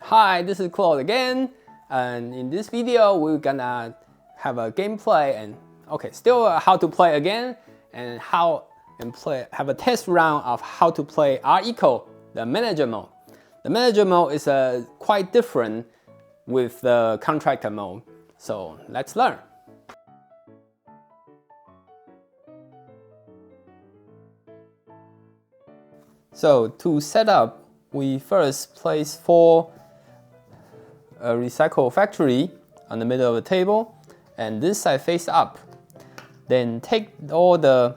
Hi, this is Claude again, and in this video we're gonna have a gameplay and still how to play again and have a test round of how to play R-Eco, the manager mode. The manager mode is quite different with the contractor mode, so let's learn. So to set up, we first place 4 recycle factory on the middle of the table, and this side face up. Then take all the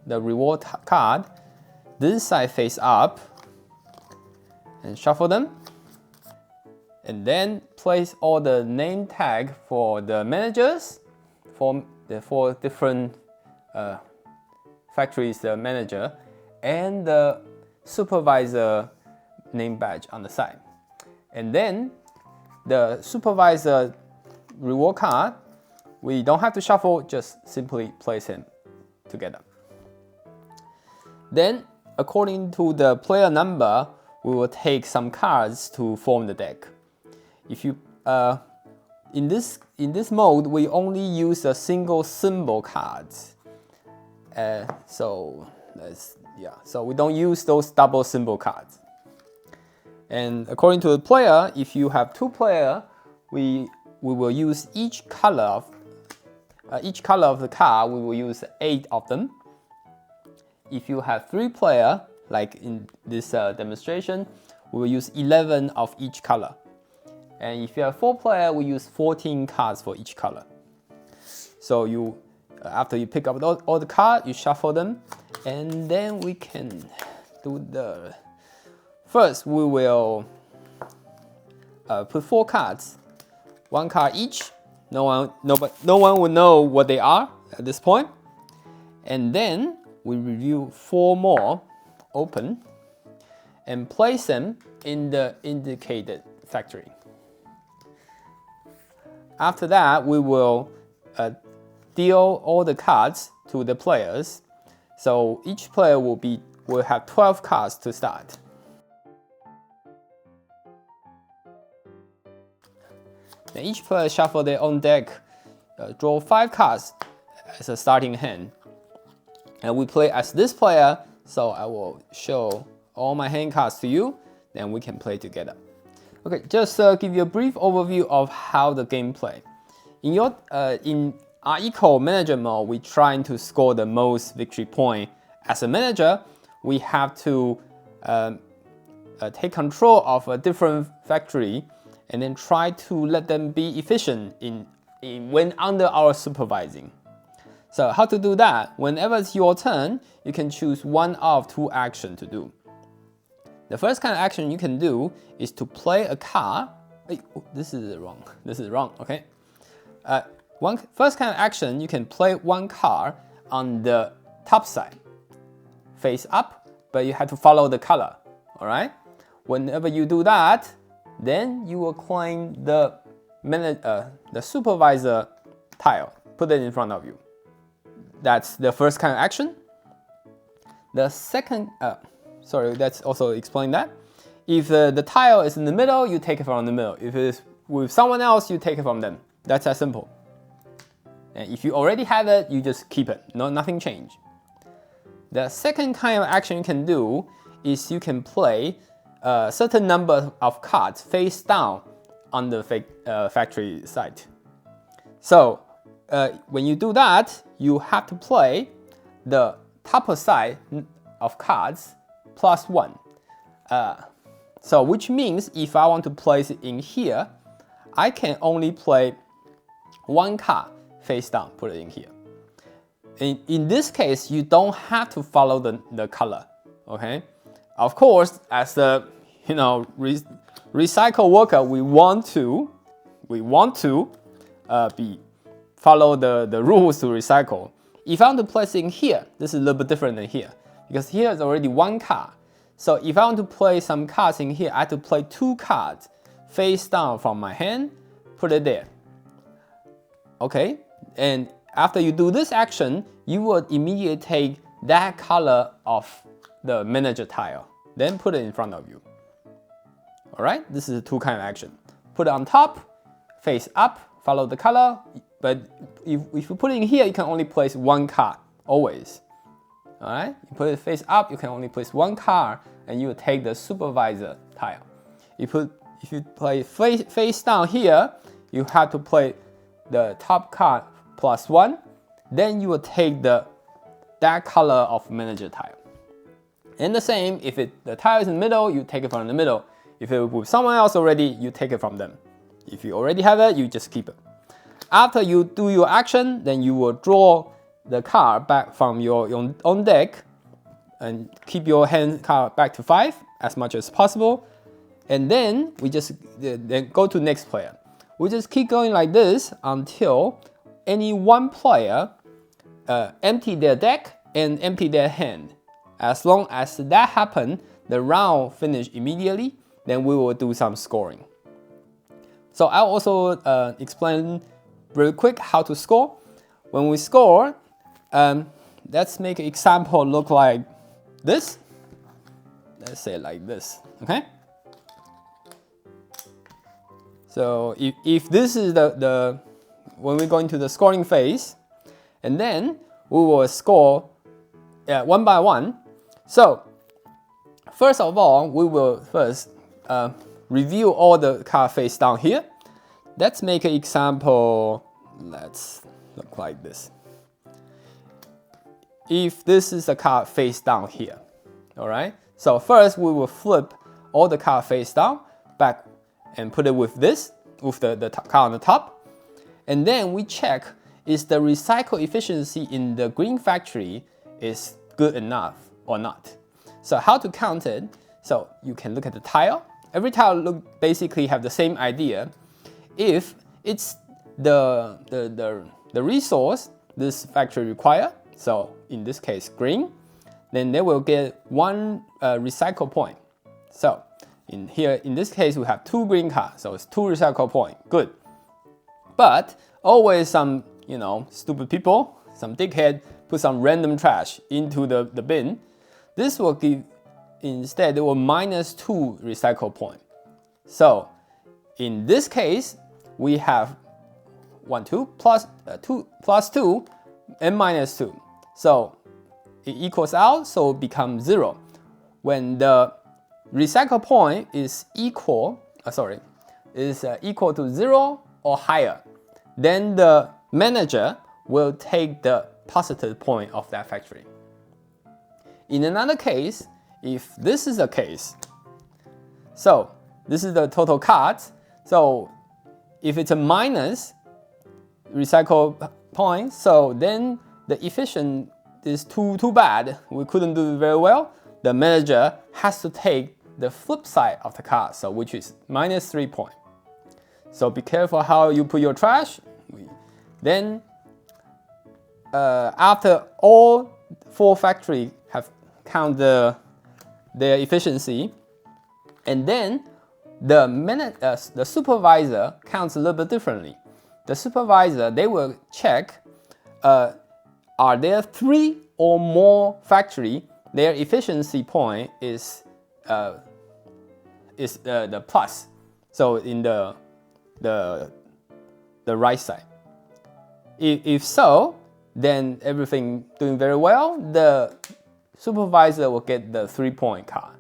reward card, this side face up, and shuffle them. And then place all the name tag for the managers, for the 4 different factories, the manager, and the supervisor name badge on the side. And then the supervisor reward card, we don't have to shuffle, just simply place him together. Then, according to the player number, we will take some cards to form the deck. If you in this mode, we only use a single symbol cards. So we don't use those double symbol cards. And according to the player, if you have 2 players, we will use each color of the card. We will use 8 of them. If you have 3 players, like in this demonstration, we will use 11 of each color. And if you have 4 players, we use 14 cards for each color. So you, after you pick up all the cards, you shuffle them, and then we can do the. First, we will put 4 cards, 1 card each. No one will know what they are at this point. And then we review 4 more, open, and place them in the indicated factory. After that, we will deal all the cards to the players. So each player will have 12 cards to start. Then each player shuffle their own deck, draw 5 cards as a starting hand. And we play as this player, so I will show all my hand cards to you, then we can play together. Okay, just give you a brief overview of how the game play. In R-Eco manager mode, we're trying to score the most victory point. As a manager, we have to take control of a different factory and then try to let them be efficient when under our supervising. So how to do that? Whenever it's your turn, you can choose one of 2 actions to do. The first kind of action you can do is to play a card. This is wrong, okay? First kind of action, you can play 1 card on the top side, face up, but you have to follow the color, all right? Whenever you do that, then you will claim the supervisor tile, put it in front of you. That's the first kind of action. The second, let's also explain that. If the tile is in the middle, you take it from the middle. If it is with someone else, you take it from them. That's that simple. And if you already have it, you just keep it. Nothing changed. The second kind of action you can do is you can play a certain number of cards face down on the factory side. So when you do that, you have to play the top side of cards plus 1. So which means if I want to place it in here, I can only play 1 card face down, put it in here. In this case, you don't have to follow the color, okay? Of course, as the recycle worker, we want to follow the rules to recycle. If I want to place it in here, this is a little bit different than here, because here is already 1 card. So if I want to play some cards in here, I have to play 2 cards face down from my hand, put it there. Okay, and after you do this action, you will immediately take that color of the manager tile, then put it in front of you. All right, this is a two kind of action. Put it on top, face up, follow the color. But if you put it in here, you can only place one card always. All right, you put it face up, you can only place one card, and you will take the supervisor tile. If you play face down here, you have to play the top card +1. Then you will take that color of manager tile. And the same, if the tile is in the middle, you take it from the middle. If it was with someone else already, you take it from them. If you already have it, you just keep it. After you do your action, then you will draw the card back from your own deck and keep your hand card back to 5 as much as possible. And then we just then go to next player. We just keep going like this until any one player empty their deck and empty their hand. As long as that happens, the round finish immediately, then we will do some scoring. So I'll also explain real quick how to score. When we score, let's make an example look like this. Let's say like this, okay? So if this is when we go into the scoring phase, and then we will score one by one. So first of all, we will first review all the card face down here. Let's make an example. Let's look like this. If this is the card face down here, all right? So first we will flip all the card face down back and put it with this, with the card on the top. And then we check, is the recycle efficiency in the green factory is good enough or not. So how to count it? So you can look at the tile. Every tile basically have the same idea. If it's the resource this factory require, so in this case green, then they will get 1 recycle point. So in this case we have 2 green cards, so it's 2 recycle point. Good. But always some stupid people, some dickhead, put some random trash into the bin. This will give, instead, it will -2 recycle point. So in this case, we have 2 plus 2 and -2. So it equals out, so it becomes 0. When the recycle point is equal to 0 or higher, then the manager will take the positive point of that factory. In another case, if this is the case, so this is the total cards. So if it's a minus recycle point, so then the efficient is too bad. We couldn't do it very well. The manager has to take the flip side of the card, so which is -3 point. So be careful how you put your trash. Then after all 4 factories have count their efficiency, and then the supervisor counts a little bit differently. The supervisor, they will check, are there 3 or more factory, their efficiency point is the plus. So in the right side. If so, then everything doing very well. The supervisor will get the 3-point card.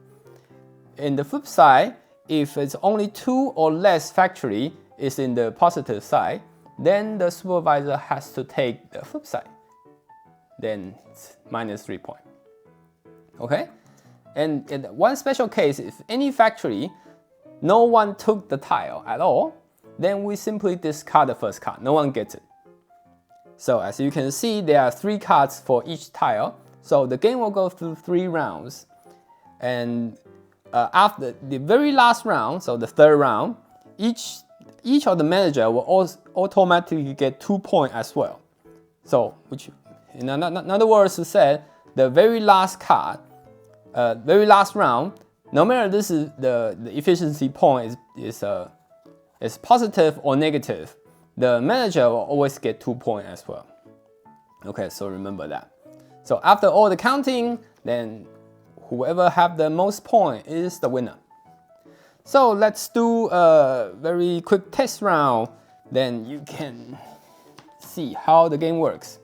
In the flip side, if it's only 2 or less factory is in the positive side, then the supervisor has to take the flip side. Then it's -3 point. Okay? And in one special case, if any factory, no one took the tile at all, then we simply discard the first card. No one gets it. So as you can see, there are 3 cards for each tile. So the game will go through 3 rounds. And after the very last round, so the 3rd round, each of the manager will automatically get 2 points as well. So, which in other words to say, the very last card, very last round, no matter this is the efficiency point is positive or negative, the manager will always get 2 points as well. Okay, so remember that. So after all the counting, then whoever have the most point is the winner. So let's do a very quick test round. Then you can see how the game works.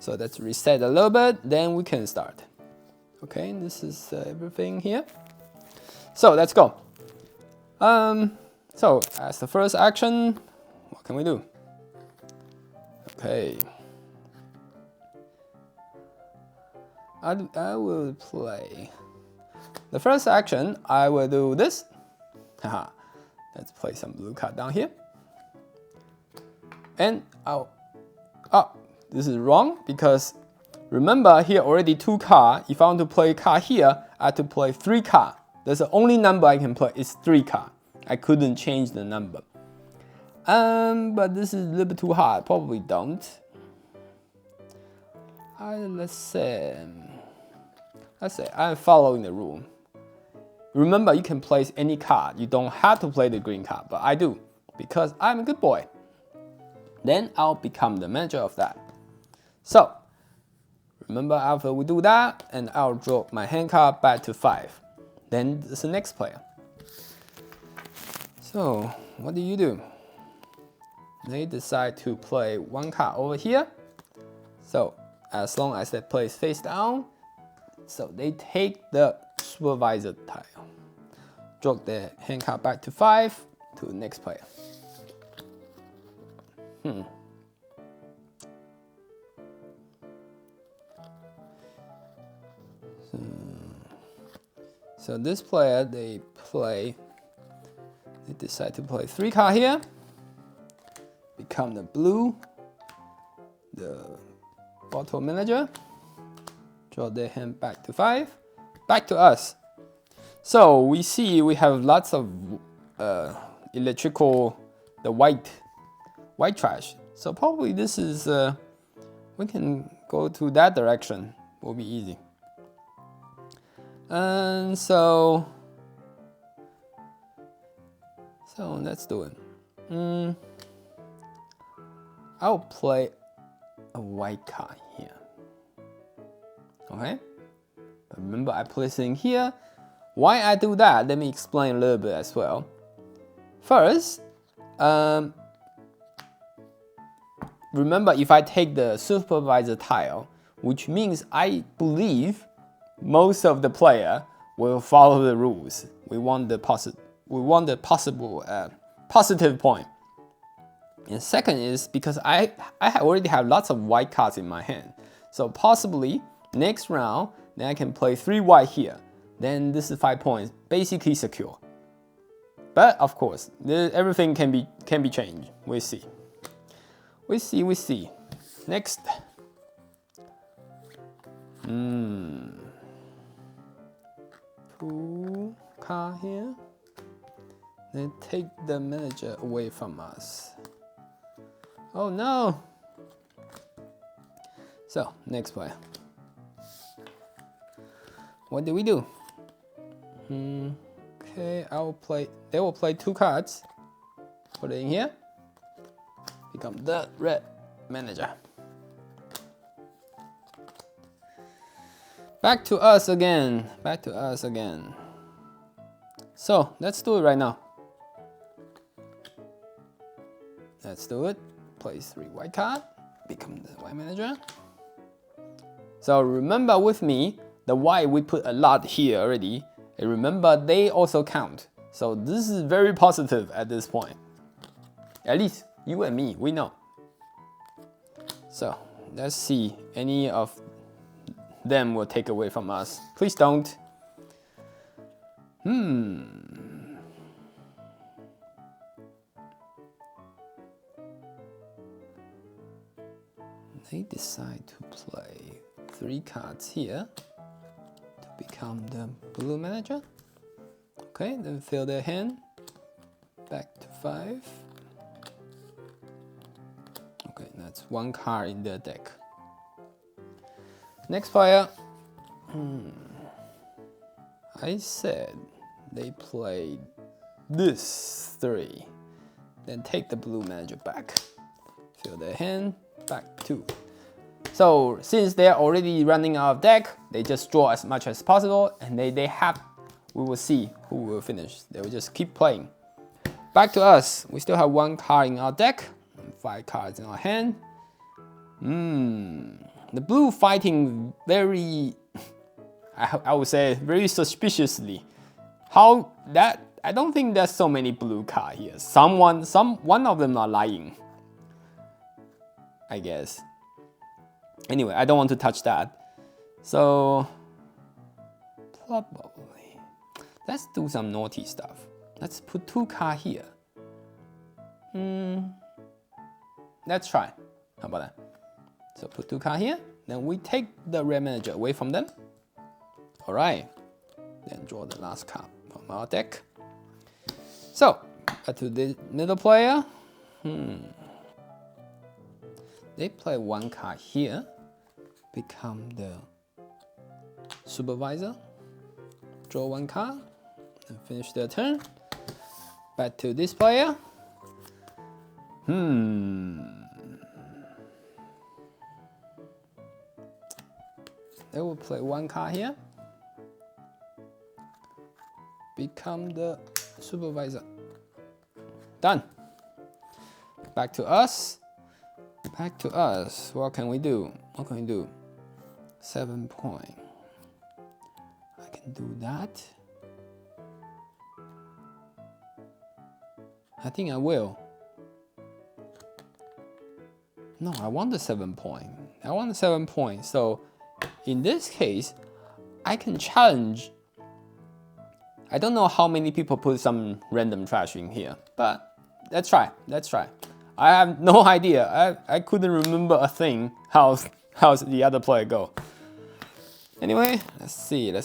So let's reset a little bit, then we can start. Okay, this is everything here. So let's go. So as the first action, what can we do? Okay. I will play. The first action, I will do this. Haha. Let's play some blue card down here. And this is wrong because remember here already 2 cards. If I want to play card here, I have to play 3 cards. That's the only number I can play is 3 cards. I couldn't change the number. But this is a little bit too hard. Probably don't. Let's say I'm following the rule. Remember, you can place any card. You don't have to play the green card, but I do because I'm a good boy. Then I'll become the manager of that. So remember, after we do that, and I'll draw my hand card back to 5. Then it's the next player. So what do? They decide to play 1 card over here. So as long as they place face down, so they take the supervisor tile. Draw the hand card back to 5 to the next player. So this player, they decide to play 3 cards here. Become the blue, the bottle manager. Draw their hand back to 5. Back to us. So we see we have lots of electrical, the white trash. So probably this is, we can go to that direction. Will be easy. And so let's do it. I'll play a white card here. Okay? But remember, I place it in here. Why I do that? Let me explain a little bit as well. First, remember, if I take the supervisor tile, which means I believe most of the player will follow the rules. We want the possible positive point. And second is because I already have lots of white cards in my hand. So possibly next round, then I can play 3 white here. Then this is 5 points, basically secure. But of course, everything can be changed. We'll see. We see. Next. 2 cards here. Then take the manager away from us. Oh no! So next player. What do we do? Okay, they will play 2 cards. Put it in here. Become the red manager. Back to us again. So let's do it right now. Let's do it. Place 3 white card. Become the white manager. So remember with me, the white we put a lot here already. And remember, they also count. So this is very positive at this point. At least you and me, we know. So let's see any of them will take away from us. Please don't. They decide to play 3 cards here to become the blue manager. Okay, then fill their hand. Back to 5. Okay, that's 1 card in their deck. Next player. I said they played this 3. Then take the blue manager back. Fill their hand. Back 2. So since they're already running out of deck, they just draw as much as possible, and they have we will see who will finish. They will just keep playing. Back to us. We still have 1 card in our deck, 5 cards in our hand. The blue fighting very, I would say, very suspiciously. How that? I don't think there's so many blue cards here. One of them are lying, I guess. Anyway, I don't want to touch that. So probably let's do some naughty stuff. Let's put 2 cards here. Let's try. How about that? So put 2 cards here. Then we take the red manager away from them. All right. Then draw the last card from our deck. So back to the middle player. They play 1 card here. Become the supervisor. Draw 1 card. And finish their turn. Back to this player. They will play 1 card here. Become the supervisor. Done. Back to us. Back to us. What can we do? 7 point. I can do that. I think I will. No, I want the 7 point. I want the 7 point. So in this case, I can challenge. I don't know how many people put some random trash in here, but let's try. Let's try. I have no idea. I couldn't remember a thing. How's the other player go? Anyway, let's see. They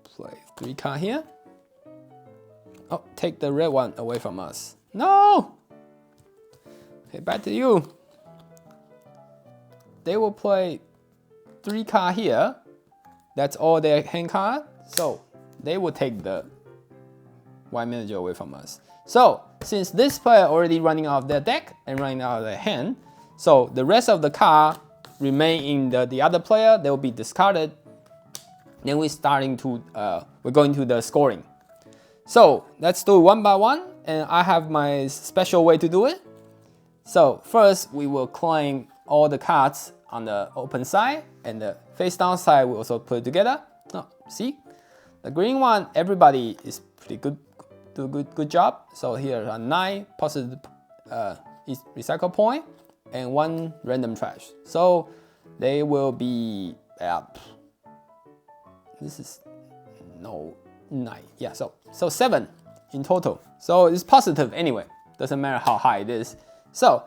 play 3 cards here. Oh, take the red one away from us. No! Okay, back to you. They will play 3 cards here. That's all their hand card. So they will take the white manager away from us. So since this player already running out of their deck and running out of their hand, so the rest of the card remain in the other player. They will be discarded. Then we're going to the scoring. So let's do it 1 by 1, and I have my special way to do it. So first we will claim all the cards on the open side, and the face down side we also put it together. Oh, see, the green one, everybody is pretty good, do a good job. So here are 9 positive recycle point and 1 random trash. So they will be this is no 9. Yeah, so 7 in total. So it's positive anyway. Doesn't matter how high it is. So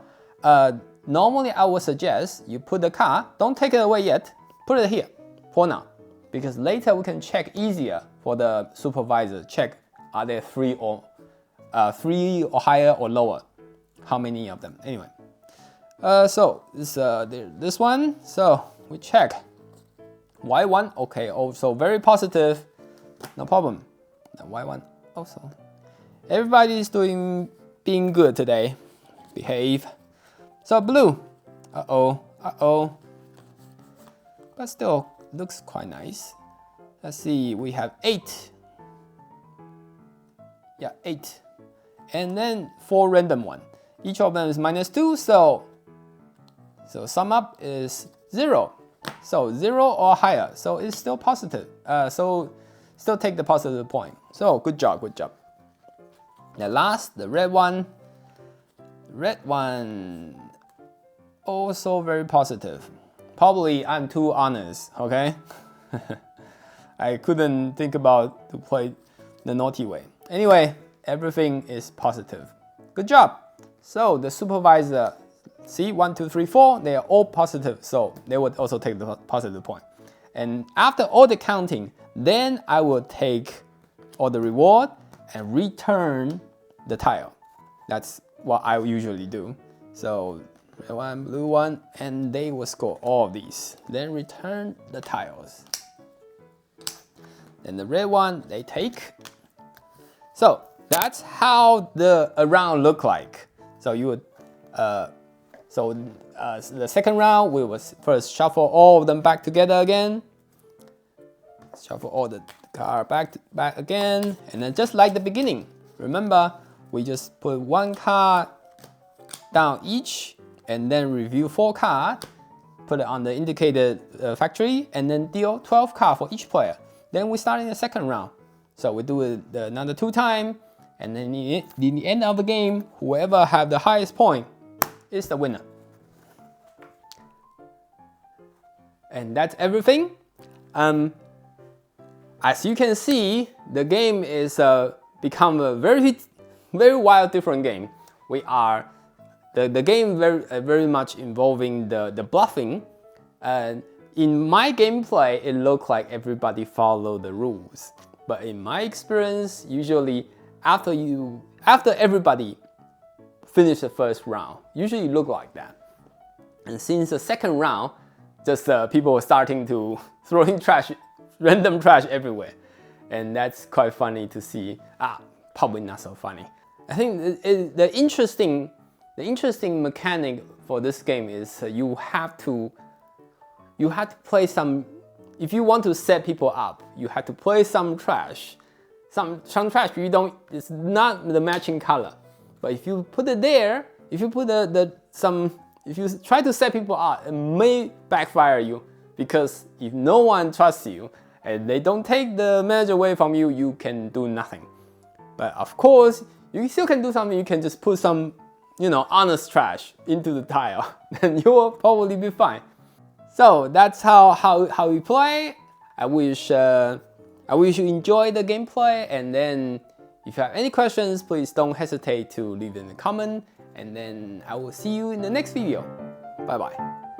normally I would suggest you put the card, don't take it away yet, put it here for now, because later we can check easier for the supervisor. Check are there 3 or higher or lower, how many of them. Anyway, so this one. So we check white one. Okay, also very positive, no problem. The white one also. Everybody is being good today. Behave. So blue. Uh-oh. But still looks quite nice. Let's see, we have 8. Yeah, 8. And then 4 random one. Each of them is -2, so sum up is 0. So 0 or higher. So it's still positive. So still take the positive point. So good job. The last, the red one. Red one also very positive. Probably I'm too honest, okay? I couldn't think about to play the naughty way. Anyway, everything is positive. Good job. So the supervisor, see 1, 2, 3, 4, they are all positive, so they would also take the positive point. And after all the counting, then I will take all the reward and return the tile. That's what I usually do. So red one, blue one, and they will score all of these. Then return the tiles. Then the red one, they take. So that's how a round look like. So you would So the second round, we will first shuffle all of them back together again. Shuffle all the card back again, and then just like the beginning, remember we just put 1 card down each, and then review 4 cards, put it on the indicated factory, and then deal 12 cards for each player. Then we start in the second round. So we do it another 2 times, and then in the end of the game, whoever have the highest point is the winner. And that's everything. As you can see, the game is become a very wild, different game. The game very much involving the bluffing. In my gameplay, it looked like everybody followed the rules. But in my experience, usually after everybody finish the first round, usually look like that. And since the second round, just people starting to throwing random trash everywhere, and that's quite funny to see. Probably not so funny. I think the interesting mechanic for this game is you have to play some. If you want to set people up, you have to play some trash. Some trash it's not the matching color. But if you put it there, if you put if you try to set people up, it may backfire you, because if no one trusts you and they don't take the message away from you, you can do nothing. But of course, you still can do something. You can just put some, honest trash into the tile, and you will probably be fine. So that's how we play. I wish you enjoy the gameplay, and then if you have any questions, please don't hesitate to leave them in the comment, and then I will see you in the next video. Bye bye.